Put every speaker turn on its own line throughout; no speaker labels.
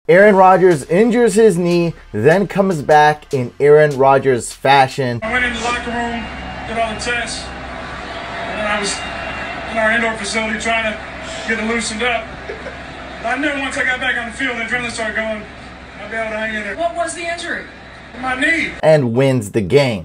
Aaron Rodgers injures his knee, then comes back in Aaron Rodgers fashion.
I went in the locker room, did all the tests, and then I was in our indoor facility trying to get it loosened up. I knew once I got back on the field, the adrenaline started going, I'd be able to hang in there.
What was the injury?
My knee.
And wins the game.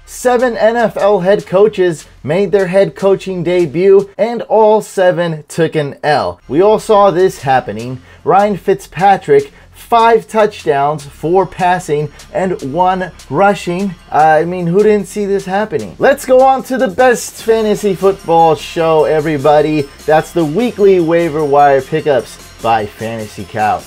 7 NFL head coaches made their head coaching debut, and all 7 took an L. We all saw this happening. Ryan Fitzpatrick, 5 touchdowns, 4 passing, and 1 rushing. I mean, who didn't see this happening? Let's go on to the best fantasy football show, everybody. That's the weekly waiver wire pickups by Fantasy Couch.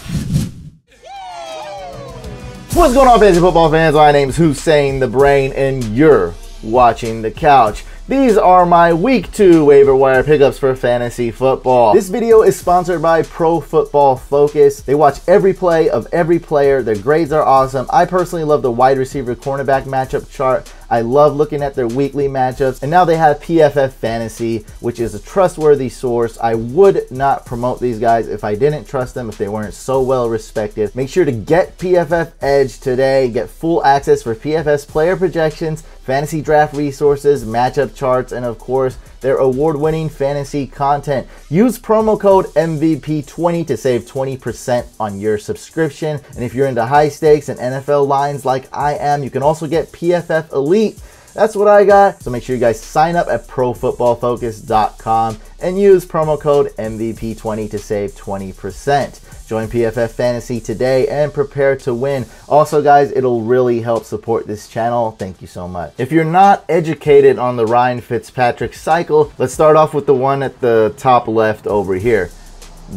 What's going on, fantasy football fans? My name's Hussein the Brain, and you're watching The Couch. These are my week 2 waiver wire pickups for fantasy football. This video is sponsored by Pro Football Focus. They watch every play of every player. Their grades are awesome. I personally love the wide receiver cornerback matchup chart. I love looking at their weekly matchups. And now they have PFF Fantasy, which is a trustworthy source. I would not promote these guys if I didn't trust them, if they weren't so well respected. Make sure to get PFF Edge today. Get full access for PFF's player projections, fantasy draft resources, matchup charts, and of course, their award-winning fantasy content. Use promo code MVP20 to save 20% on your subscription. And if you're into high stakes and NFL lines like I am, you can also get PFF Elite. That's what I got. So make sure you guys sign up at profootballfocus.com and use promo code MVP20 to save 20%. Join PFF Fantasy today and prepare to win. Also, guys, it'll really help support this channel. Thank you so much. If you're not educated on the Ryan Fitzpatrick cycle, let's start off with the one at the top left over here.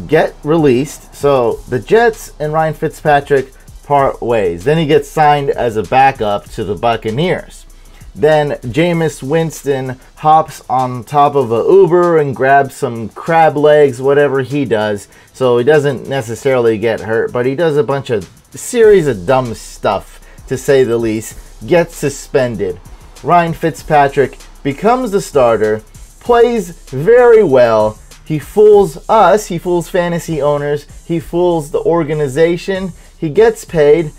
Get released. So the Jets and Ryan Fitzpatrick part ways. Then he gets signed as a backup to the Buccaneers. Then Jameis Winston hops on top of a Uber and grabs some crab legs, whatever he does. So he doesn't necessarily get hurt, but he does a series of dumb stuff, to say the least. Gets suspended. Ryan Fitzpatrick becomes the starter, plays very well. He fools us, he fools fantasy owners, he fools the organization. He gets paid,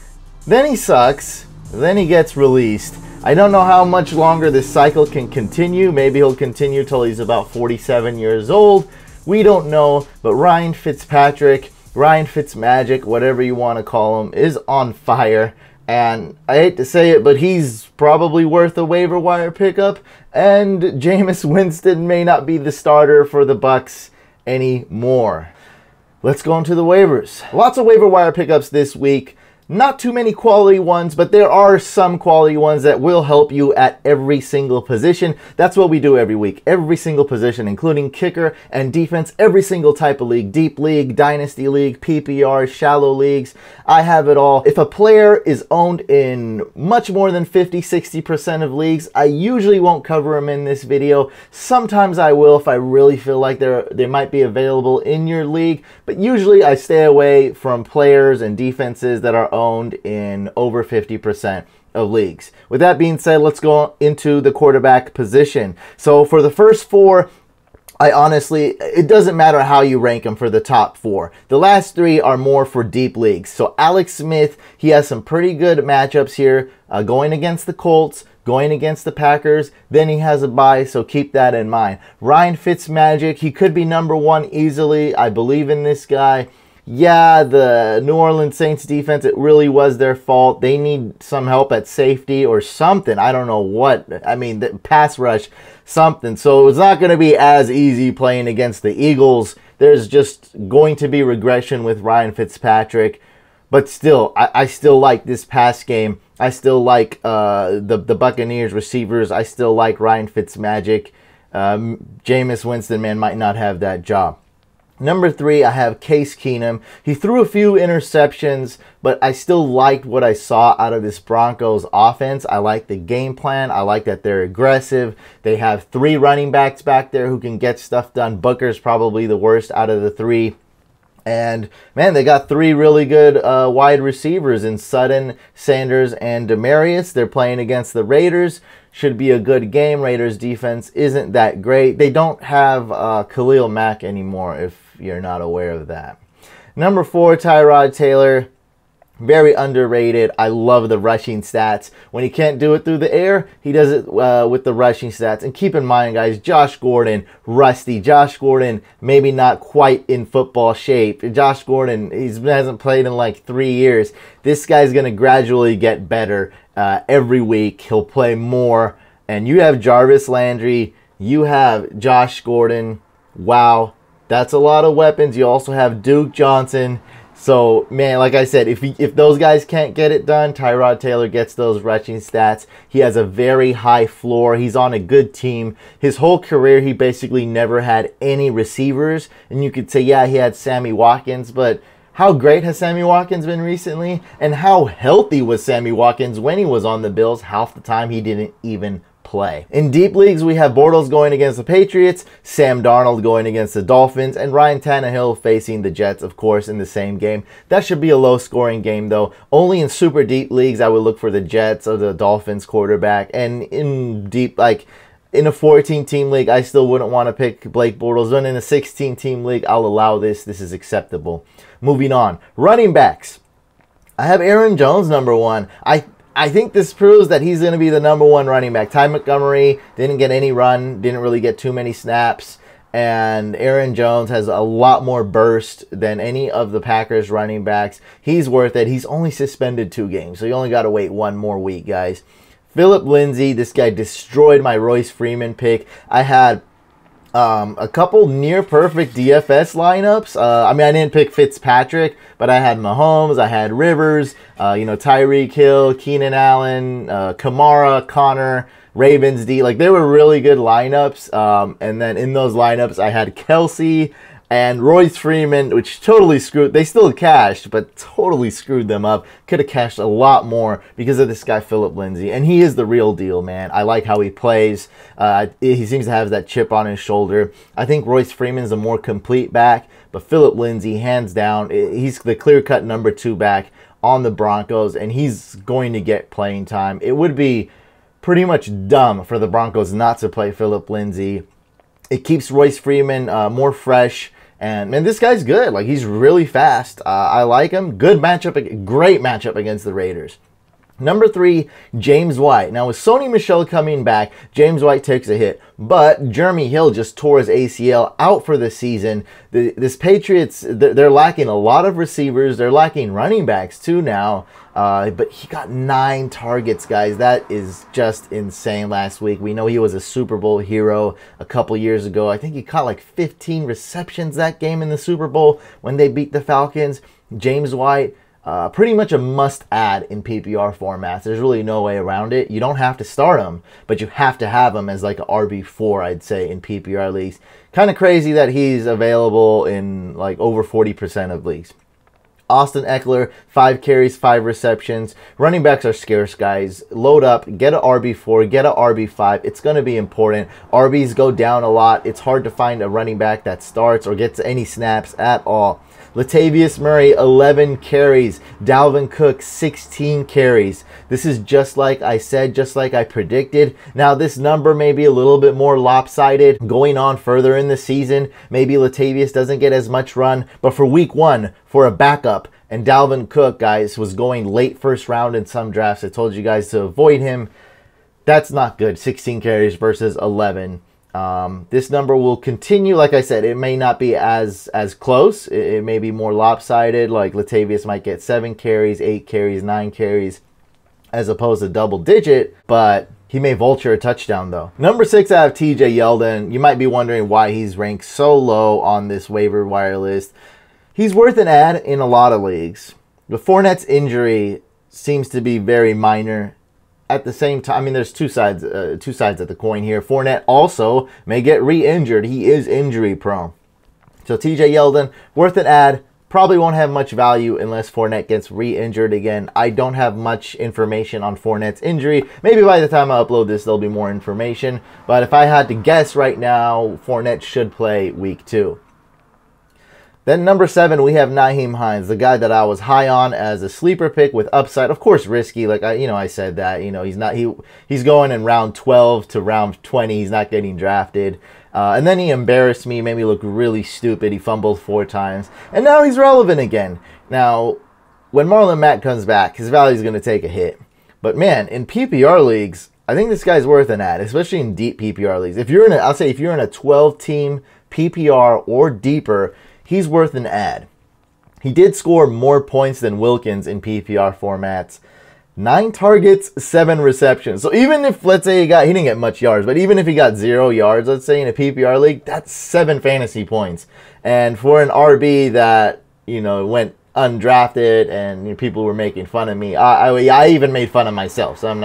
then he sucks, then he gets released. I don't know how much longer this cycle can continue. Maybe he'll continue till he's about 47 years old. We don't know, but Ryan Fitzpatrick, Ryan Fitzmagic, whatever you want to call him, is on fire. And I hate to say it, but he's probably worth a waiver wire pickup. And Jameis Winston may not be the starter for the Bucs anymore. Let's go into the waivers. Lots of waiver wire pickups this week. Not too many quality ones, but there are some quality ones that will help you at every single position. That's what we do every week. Every single position, including kicker and defense, every single type of league. Deep league, dynasty league, PPR, shallow leagues. I have it all. If a player is owned in much more than 50-60% of leagues, I usually won't cover them in this video. Sometimes I will if I really feel like they might be available in your league, but usually I stay away from players and defenses that are owned in over 50% of leagues. With that being said, let's go into the quarterback position. So for the first 4, it doesn't matter how you rank them for the top 4. The last 3 are more for deep leagues. So Alex Smith, he has some pretty good matchups here, going against the Colts, going against the Packers. Then he has a bye, so keep that in mind. Ryan Fitzmagic, he could be number 1 easily. I believe in this guy. Yeah, the New Orleans Saints defense, it really was their fault. They need some help at safety or something. I don't know what. I mean, the pass rush, something. So it's not going to be as easy playing against the Eagles. There's just going to be regression with Ryan Fitzpatrick. But still, I still like this pass game. I still like the Buccaneers receivers. I still like Ryan Fitzmagic. Jameis Winston, man, might not have that job. Number 3, I have Case Keenum. He threw a few interceptions, but I still liked what I saw out of this Broncos offense. I like the game plan. I like that they're aggressive. They have 3 running backs back there who can get stuff done. Booker's probably the worst out of the 3. And, man, they got 3 really good wide receivers in Sutton, Sanders, and Demarius. They're playing against the Raiders. Should be a good game. Raiders defense isn't that great. They don't have Khalil Mack anymore, if you're not aware of that. Number 4, Tyrod Taylor. Very underrated. I love the rushing stats. When he can't do it through the air, he does it with the rushing stats. And keep in mind, guys, Josh Gordon, rusty. Josh Gordon, maybe not quite in football shape. Josh Gordon, he hasn't played in like 3 years. This guy's going to gradually get better every week. He'll play more. And you have Jarvis Landry. You have Josh Gordon. Wow, that's a lot of weapons. You also have Duke Johnson. So, man, like I said, if those guys can't get it done, Tyrod Taylor gets those rushing stats. He has a very high floor. He's on a good team. His whole career, he basically never had any receivers. And you could say, yeah, he had Sammy Watkins, but how great has Sammy Watkins been recently? And how healthy was Sammy Watkins when he was on the Bills? Half the time, he didn't even play. In deep leagues, we have Bortles going against the Patriots, Sam Darnold going against the Dolphins, and Ryan Tannehill facing the Jets, of course, in the same game. That should be a low-scoring game, though. Only in super deep leagues, I would look for the Jets or the Dolphins quarterback. And in deep, like in a 14-team league, I still wouldn't want to pick Blake Bortles. But in a 16-team league, I'll allow this. This is acceptable. Moving on. Running backs. I have Aaron Jones, number 1. I think this proves that he's going to be the number 1 running back. Ty Montgomery didn't get any run, didn't really get too many snaps, and Aaron Jones has a lot more burst than any of the Packers running backs. He's worth it. He's only suspended 2 games, so you only got to wait 1 more week, guys. Phillip Lindsay, this guy destroyed my Royce Freeman pick. I had a couple near-perfect DFS lineups. I mean, I didn't pick Fitzpatrick, but I had Mahomes, I had Rivers, Tyreek Hill, Keenan Allen, Kamara, Connor, Ravens D. Like, they were really good lineups. And then in those lineups, I had Kelsey and Royce Freeman, which totally screwed. They still cashed, but totally screwed them up. Could have cashed a lot more because of this guy, Phillip Lindsay. And he is the real deal, man. I like how he plays. He seems to have that chip on his shoulder. I think Royce Freeman's a more complete back, but Phillip Lindsay, hands down, he's the clear-cut number 2 back on the Broncos, and he's going to get playing time. It would be pretty much dumb for the Broncos not to play Phillip Lindsay. It keeps Royce Freeman more fresh. And, man, this guy's good. Like, he's really fast. I like him. Good matchup. Great matchup against the Raiders. Number 3, James White. Now, with Sony Michel coming back, James White takes a hit. But Jeremy Hill just tore his ACL out for the season. This Patriots, they're lacking a lot of receivers. They're lacking running backs, too, now. But he got 9 targets, guys. That is just insane last week. We know he was a Super Bowl hero a couple years ago. I think he caught like 15 receptions that game in the Super Bowl when they beat the Falcons. James White, pretty much a must-add in PPR formats. There's really no way around it. You don't have to start him, but you have to have him as like a RB4, I'd say, in PPR leagues. Kind of crazy that he's available in like over 40% of leagues. Austin Eckler, 5 carries, 5 receptions. Running backs are scarce, guys. Load up, get an RB4, get an RB5. It's going to be important. RBs go down a lot. It's hard to find a running back that starts or gets any snaps at all. Latavius Murray, 11 carries. Dalvin Cook, 16 carries. This is just like I said, just like I predicted. Now, this number may be a little bit more lopsided going on further in the season. Maybe Latavius doesn't get as much run. But for week 1, for a backup, and Dalvin Cook, guys, was going late first round in some drafts. I told you guys to avoid him. That's not good. 16 carries versus 11. This number will continue. Like I said, it may not be as close. It may be more lopsided. Like Latavius might get 7 carries, 8 carries, 9 carries, as opposed to double digit, but he may vulture a touchdown though. Number 6, I have TJ Yeldon. You might be wondering why he's ranked so low on this waiver wire list. He's worth an add in a lot of leagues. The Fournette's injury seems to be very minor. At the same time, I mean, there's two sides of the coin here. Fournette also may get re-injured. He is injury prone. So TJ Yeldon, worth an add. Probably won't have much value unless Fournette gets re-injured again. I don't have much information on Fournette's injury. Maybe by the time I upload this, there'll be more information. But if I had to guess right now, Fournette should play week 2. Then number 7, we have Nyheim Hines, the guy that I was high on as a sleeper pick with upside. Of course, risky. Like I said that. He's going in round 12 to round 20. He's not getting drafted. And then he embarrassed me, made me look really stupid. He fumbled 4 times, and now he's relevant again. Now, when Marlon Mack comes back, his value is going to take a hit. But man, in PPR leagues, I think this guy's worth an ad, especially in deep PPR leagues. If you're in a 12-team PPR or deeper, he's worth an ad. He did score more points than Wilkins in PPR formats. 9 targets, 7 receptions. So even if, let's say he didn't get much yards, but even if he got 0 yards, let's say in a PPR league, that's 7 fantasy points. And for an RB that, went undrafted and people were making fun of me, I even made fun of myself. So I'm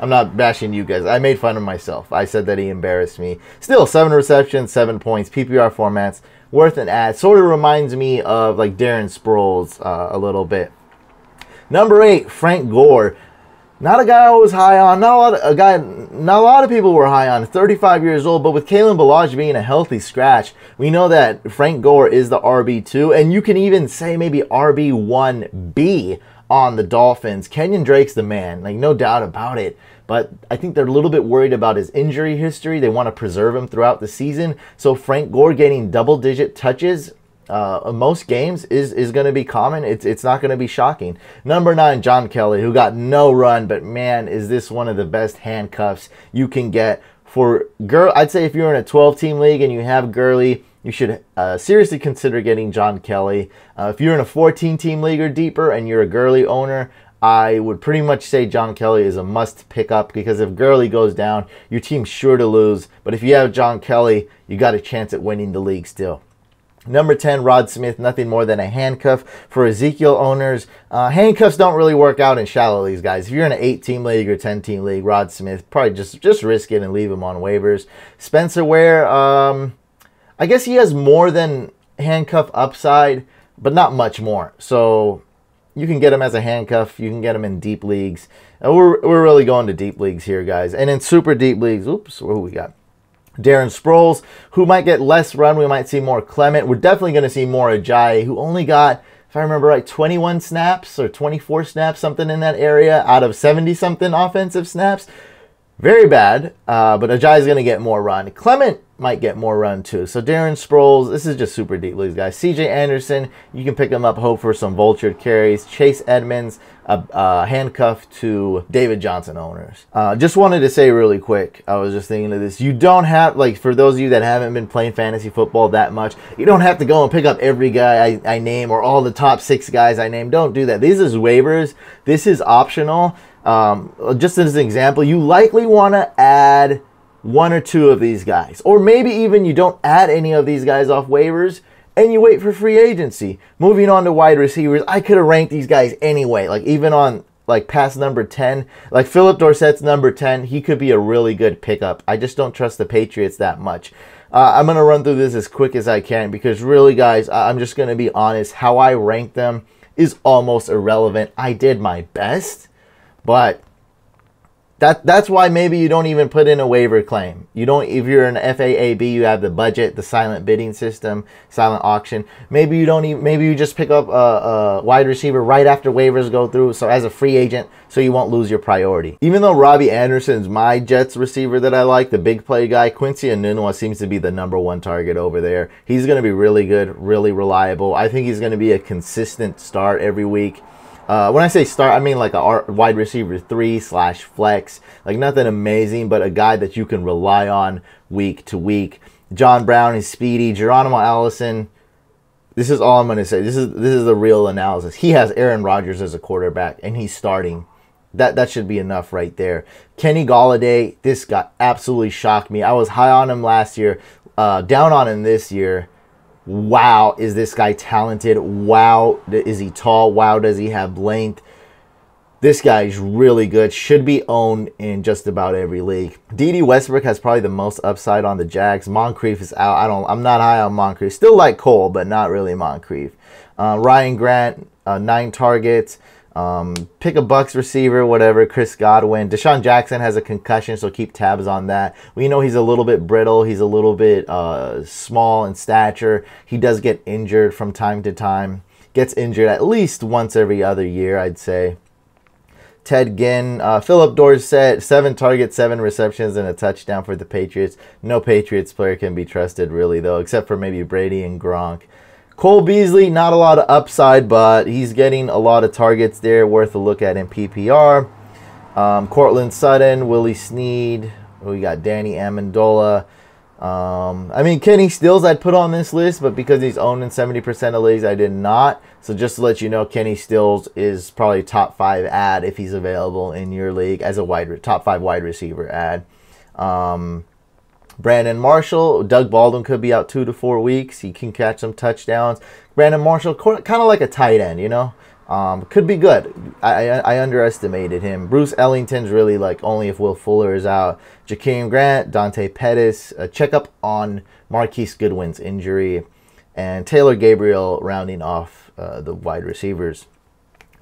not bashing you guys. I made fun of myself. I said that he embarrassed me. Still, 7 receptions, 7 points, PPR formats, worth an ad. Sort of reminds me of like Darren Sproles a little bit. Number 8, Frank Gore. Not a guy I was high on. Not a lot of people were high on. 35 years old, but with Kalen Ballage being a healthy scratch, we know that Frank Gore is the RB2, and you can even say maybe RB1B on the Dolphins. Kenyon Drake's the man, like no doubt about it. But I think they're a little bit worried about his injury history. They want to preserve him throughout the season. So Frank Gore getting double-digit touches most games is going to be common. It's not going to be shocking. Number 9, John Kelly, who got no run, but man, is this one of the best handcuffs you can get for I'd say if you're in a 12-team league and you have Gurley, you should seriously consider getting John Kelly. If you're in a 14-team league or deeper and you're a Gurley owner, I would pretty much say John Kelly is a must pick up, because if Gurley goes down, your team's sure to lose. But if you have John Kelly, you got a chance at winning the league still. Number 10, Rod Smith, nothing more than a handcuff for Ezekiel owners. Handcuffs don't really work out in shallow leagues, guys. If you're in an 8-team league or 10-team league, Rod Smith, probably just risk it and leave him on waivers. Spencer Ware, I guess he has more than handcuff upside, but not much more. So you can get him as a handcuff. You can get him in deep leagues. We're really going to deep leagues here, guys. And in super deep leagues, who we got? Darren Sproles, who might get less run. We might see more Clement. We're definitely going to see more Ajayi, who only got, if I remember right, 21 snaps or 24 snaps, something in that area, out of 70-something offensive snaps. Very bad, but Ajayi is going to get more run. Clement might get more run too. So Darren Sproles, this is just super deep leagues, guys. CJ Anderson, you can pick him up, hope for some vultured carries. Chase Edmonds, handcuff to David Johnson owners. Just wanted to say really quick, I was just thinking of this. You don't have, like, for those of you that haven't been playing fantasy football that much, you don't have to go and pick up every guy I name or all the top 6 guys I name. Don't do that. This is waivers. This is optional. Just as an example, you likely want to add 1 or 2 of these guys. Or maybe even you don't add any of these guys off waivers and you wait for free agency. Moving on to wide receivers, I could have ranked these guys anyway. Like even on like past number 10, like Philip Dorsett's number 10, he could be a really good pickup. I just don't trust the Patriots that much. I'm going to run through this as quick as I can because really, guys, I'm just going to be honest. How I rank them is almost irrelevant. I did my best, but that's why maybe you don't even put in a waiver claim. You don't, if you're an FAAB, you have the budget, the silent bidding system, silent auction. Maybe you don't even, maybe you just pick up a wide receiver right after waivers go through, so as a free agent, so you won't lose your priority. Even though Robbie Anderson's my Jets receiver that I like, the big play guy, Quincy Enunwa seems to be the #1 target over there. He's going to be really good, really reliable. I think he's going to be a consistent start every week. When I say start, I mean like a wide receiver 3/flex. Like nothing amazing, but a guy that you can rely on week to week. John Brown is speedy. Geronimo Allison, this is all I'm going to say. This is the real analysis. He has Aaron Rodgers as a quarterback, and he's starting. That should be enough right there. Kenny Golladay, this guy absolutely shocked me. I was high on him last year, down on him this year. Wow, is this guy talented? Wow, is he tall? Wow, does he have length? This guy is really good. Should be owned in just about every league. D.D. Westbrook has probably the most upside on the Jags. Moncrief is out. I'm not high on Moncrief. Still like Cole, but not really Moncrief. Ryan Grant, 9 targets. Pick a Bucks receiver, whatever. Chris Godwin. Deshaun Jackson has a concussion, so keep tabs on that. We know he's a little bit brittle. He's a little bit small in stature. He does get injured from time to time. Gets injured at least once every other year, I'd say. Ted Ginn. Philip Dorsett, 7 targets, 7 receptions, and a touchdown for the Patriots. No Patriots player can be trusted, really, though, except for maybe Brady and Gronk. Cole Beasley, not a lot of upside, but he's getting a lot of targets there. Worth a look at in PPR. Cortland Sutton, Willie Snead. We got Danny Amendola. I mean, Kenny Stills I'd put on this list, but because he's owned in 70% of leagues, I did not. So just to let you know, Kenny Stills is probably top 5 ad if he's available in your league as a top 5 wide receiver ad. Brandon Marshall, Doug Baldwin could be out 2 to 4 weeks. He can catch some touchdowns. Brandon Marshall, kind of like a tight end, you know. Could be good. I underestimated him. Bruce Ellington's really like only if Will Fuller is out. Jakeem Grant, Dante Pettis. Check up on Marquise Goodwin's injury. And Taylor Gabriel rounding off the wide receivers.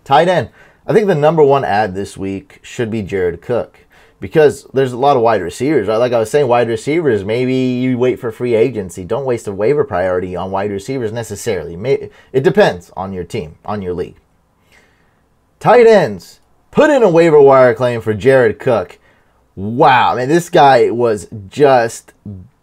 Tight end. I think the #1 ad this week should be Jared Cook. Because there's a lot of wide receivers, right? Like I was saying, wide receivers, maybe you wait for free agency. Don't waste a waiver priority on wide receivers necessarily. It depends on your team, on your league. Tight ends. Put in a waiver wire claim for Jared Cook. Wow, man, this guy was just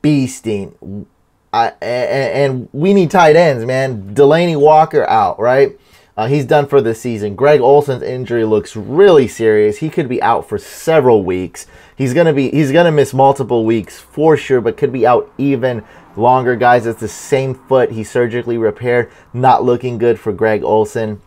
beasting. And we need tight ends, man. Delaney Walker out, right? He's done for the season. Greg Olsen's injury looks really serious. He could be out for several weeks. He's gonna miss multiple weeks for sure, but could be out even longer, guys. It's the same foot he surgically repaired. Not looking good for Greg Olsen.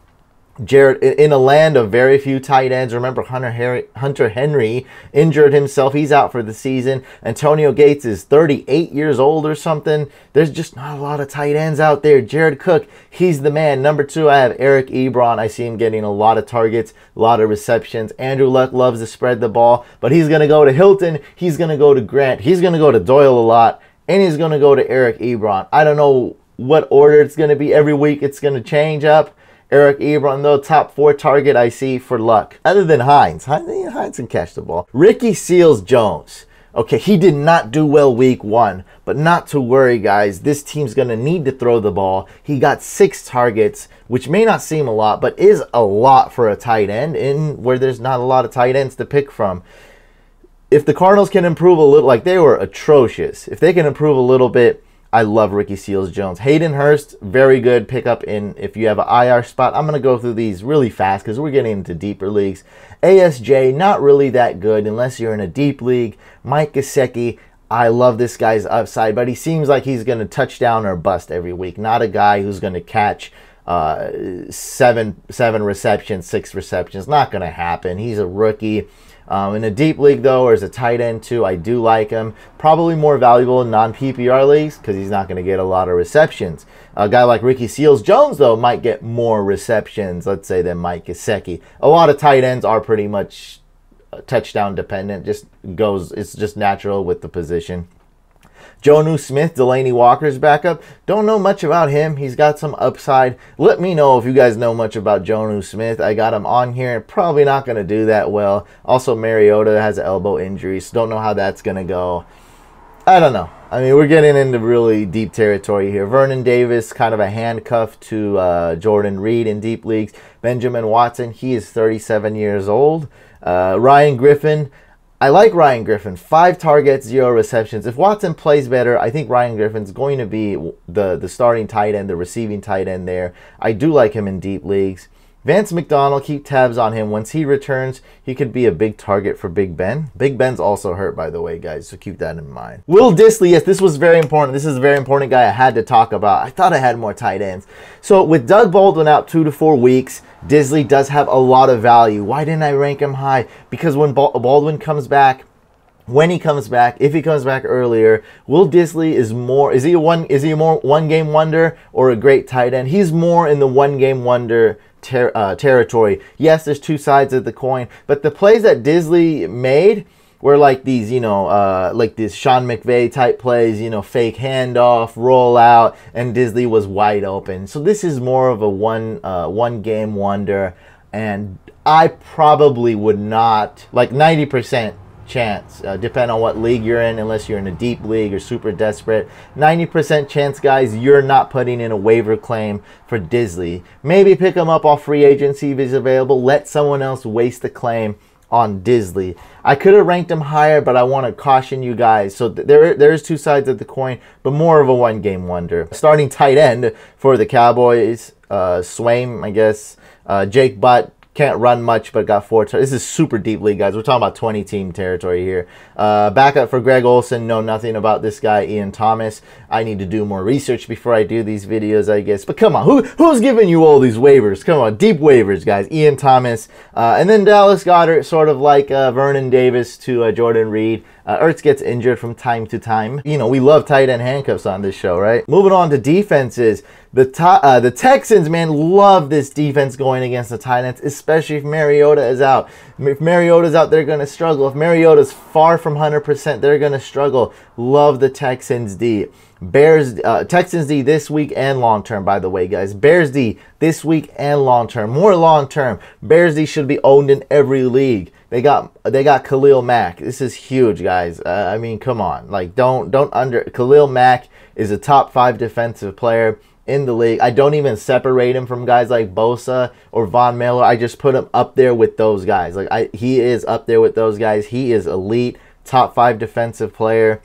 Jared, in a land of very few tight ends, remember Hunter Henry injured himself. He's out for the season. Antonio Gates is 38 years old or something. There's just not a lot of tight ends out there. Jared Cook, he's the man. #2, I have Eric Ebron. I see him getting a lot of targets, a lot of receptions. Andrew Luck loves to spread the ball, but he's going to go to Hilton. He's going to go to Grant. He's going to go to Doyle a lot, and he's going to go to Eric Ebron. I don't know what order it's going to be. Every week it's going to change up. Eric Ebron, though, top 4 target I see for Luck. Other than Hines. Hines can catch the ball. Ricky Seals-Jones. Okay, he did not do well week 1, but not to worry, guys. This team's going to need to throw the ball. He got 6 targets, which may not seem a lot, but is a lot for a tight end in where there's not a lot of tight ends to pick from. If the Cardinals can improve a little, like they were atrocious. If they can improve a little bit, I love Ricky Seals-Jones. Hayden Hurst, very good pickup in if you have an IR spot. I'm going to go through these really fast because we're getting into deeper leagues. ASJ, not really that good unless you're in a deep league. Mike Gesicki, I love this guy's upside, but he seems like he's going to touchdown or bust every week. Not a guy who's going to catch 7 receptions, 6 receptions. Not going to happen. He's a rookie. In a deep league, though, or as a tight end, too, I do like him. Probably more valuable in non-PPR leagues because he's not going to get a lot of receptions. A guy like Ricky Seals-Jones, though, might get more receptions, let's say, than Mike Gesicki. A lot of tight ends are pretty much touchdown dependent. It's just natural with the position. Jonnu Smith, Delaney Walker's backup. Don't know much about him. He's got some upside. Let me know if you guys know much about Jonnu Smith. I got him on here. Probably not going to do that well. Also, Mariota has an elbow injury, so don't know how that's going to go. I don't know. I mean, we're getting into really deep territory here. Vernon Davis, kind of a handcuff to Jordan Reed in deep leagues. Benjamin Watson, he is 37 years old. Ryan Griffin, I like Ryan Griffin. 5 targets, 0 receptions. If Watson plays better, I think Ryan Griffin's going to be the starting tight end, the receiving tight end there. I do like him in deep leagues. Vance McDonald, keep tabs on him. Once he returns, he could be a big target for Big Ben. Big Ben's also hurt, by the way, guys, so keep that in mind. Will Dissly, yes, this was very important. This is a very important guy I had to talk about. I thought I had more tight ends. So with Doug Baldwin out 2 to 4 weeks, Dissly does have a lot of value. Why didn't I rank him high? Because when Baldwin comes back, when he comes back, if he comes back earlier, Will Dissly is he a more one-game wonder or a great tight end? He's more in the one-game wonder territory. Yes, there's 2 sides of the coin, but the plays that Dissly made were like these, like this Sean McVay type plays, fake handoff, roll out, and Dissly was wide open. So this is more of a one game wonder. and I probably would not, like 90% chance, depending on what league you're in, unless you're in a deep league or super desperate, 90% chance, guys, you're not putting in a waiver claim for Disley. Maybe pick him up off free agency if he's available. Let someone else waste the claim on Disley. I could have ranked him higher, but I want to caution you guys. So there's two sides of the coin, but more of a one-game wonder. Starting tight end for the Cowboys, Swaim, I guess, Jake Butt. Can't run much, but got 4 touchdowns. This is super deep league, guys. We're talking about 20-team territory here. Backup for Greg Olsen. Know nothing about this guy, Ian Thomas. I need to do more research before I do these videos, I guess. But come on, who's giving you all these waivers? Come on, deep waivers, guys. Ian Thomas. And then Dallas Goedert, sort of like Vernon Davis to Jordan Reed. Ertz gets injured from time to time. You know, we love tight end handcuffs on this show, right? Moving on to defenses. The Texans, man, love this defense going against the Titans, especially if Mariota is out. If Mariota's out, they're going to struggle. If Mariota's far from 100%, they're going to struggle. Love the Texans D. Texans D this week and long term, by the way, guys. Bears D this week and long term. More long term. Bears D should be owned in every league. They got Khalil Mack. This is huge, guys. I mean, come on. Like, don't Khalil Mack is a top 5 defensive player in the league. I don't even separate him from guys like Bosa or Von Miller. I just put him up there with those guys. Like, he is up there with those guys. He is elite, top 5 defensive player.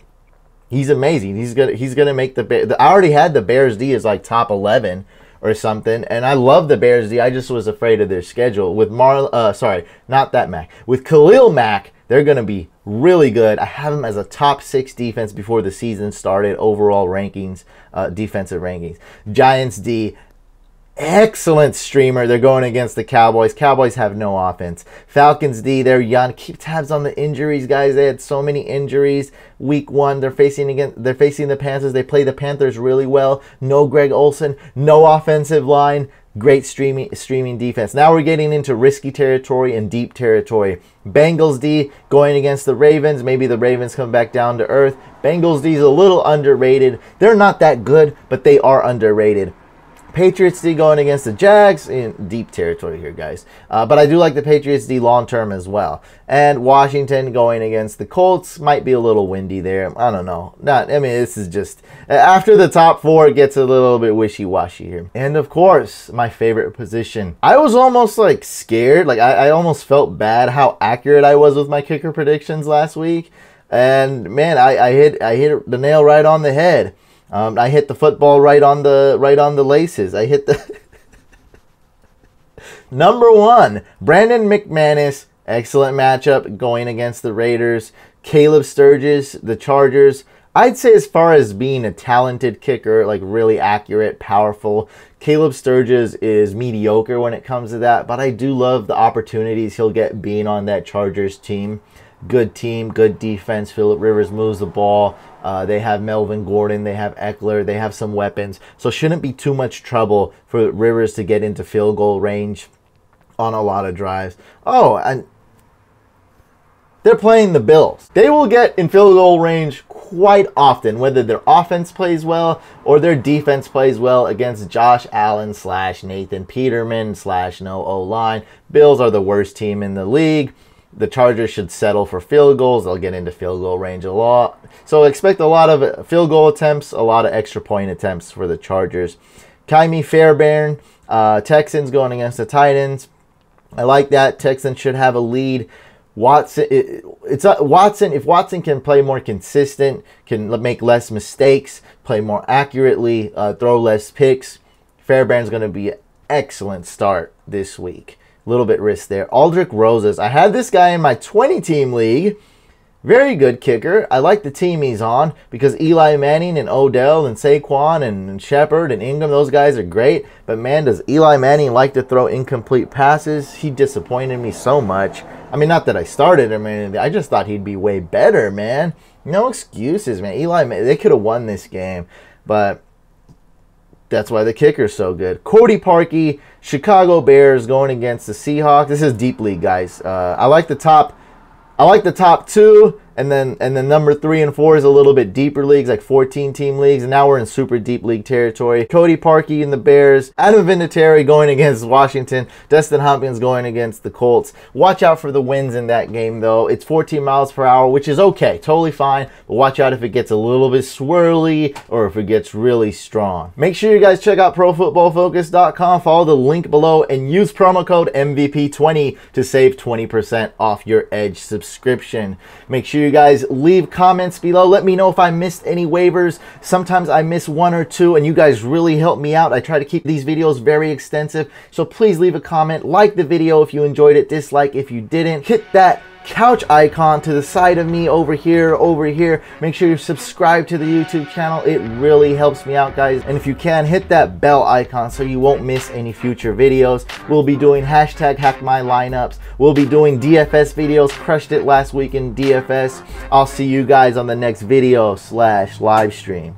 He's amazing. He's gonna make the I already had the Bears D as like top 11 or something, and I love the Bears D. I just was afraid of their schedule with with Khalil Mack. They're going to be really good. I have them as a top 6 defense before the season started, overall rankings, defensive rankings. Giants D, excellent streamer. They're going against the Cowboys. Cowboys have no offense. Falcons D, they're young. Keep tabs on the injuries, guys. They had so many injuries. Week 1, they're facing the Panthers. They play the Panthers really well. No Greg Olsen, no offensive line. Great streaming defense. Now we're getting into risky territory and deep territory. Bengals D going against the Ravens. Maybe the Ravens come back down to earth. Bengals D is a little underrated. They're not that good, but they are underrated. Patriots D going against the Jags in deep territory here, guys. But I do like the Patriots D long term as well. And Washington going against the Colts might be a little windy there. I don't know. This is just after the top 4, it gets a little bit wishy-washy here. And of course, my favorite position. I was almost like scared. Like I almost felt bad how accurate I was with my kicker predictions last week. And man, I hit the nail right on the head. I hit the football right on the laces. I hit the number 1, Brandon McManus. Excellent matchup going against the Raiders. Caleb Sturgis, the Chargers. I'd say as far as being a talented kicker, like really accurate, powerful, Caleb Sturgis is mediocre when it comes to that. But I do love the opportunities he'll get being on that Chargers team. Good team, good defense. Phillip Rivers moves the ball. They have Melvin Gordon. They have Eckler. They have some weapons. So shouldn't be too much trouble for Rivers to get into field goal range on a lot of drives. Oh, and they're playing the Bills. They will get in field goal range quite often, whether their offense plays well or their defense plays well against Josh Allen / Nathan Peterman / no O-line. Bills are the worst team in the league. The Chargers should settle for field goals. They'll get into field goal range a lot. So expect a lot of field goal attempts, a lot of extra point attempts for the Chargers. Kymie Fairbairn, Texans going against the Titans. I like that. Texans should have a lead. Watson, if Watson can play more consistent, can make less mistakes, play more accurately, throw less picks, Fairbairn's going to be an excellent start this week. A little bit risk there. Aldrick Roses. I had this guy in my 20-team league. Very good kicker. I like the team he's on because Eli Manning and Odell and Saquon and Shepard and Ingram, those guys are great. But man, does Eli Manning like to throw incomplete passes? He disappointed me so much. I mean, not that I started him or anything. I just thought he'd be way better, man. No excuses, man. They could have won this game. But that's why the kicker's so good. Cody Parkey, Chicago Bears going against the Seahawks. This is deep league, guys. I like the top 2, And then number 3 and 4 is a little bit deeper leagues, like 14-team leagues. And now we're in super deep league territory. Cody Parkey and the Bears. Adam Vinatieri going against Washington. Dustin Hopkins going against the Colts. Watch out for the winds in that game, though. It's 14 miles per hour, which is okay. Totally fine. But watch out if it gets a little bit swirly or if it gets really strong. Make sure you guys check out ProFootballFocus.com. Follow the link below and use promo code MVP20 to save 20% off your Edge subscription. Make sure you guys leave comments below. Let me know if I missed any waivers. Sometimes I miss 1 or 2 and you guys really help me out. I try to keep these videos very extensive, so please leave a comment, like the video if you enjoyed it, dislike if you didn't, hit that couch icon to the side of me over here. Make sure you subscribe to the YouTube channel. It really helps me out, guys. And if you can, hit that bell icon so you won't miss any future videos. We'll be doing hashtag hack my lineups. We'll be doing DFS videos. Crushed it last week in DFS. I'll see you guys on the next video / live stream.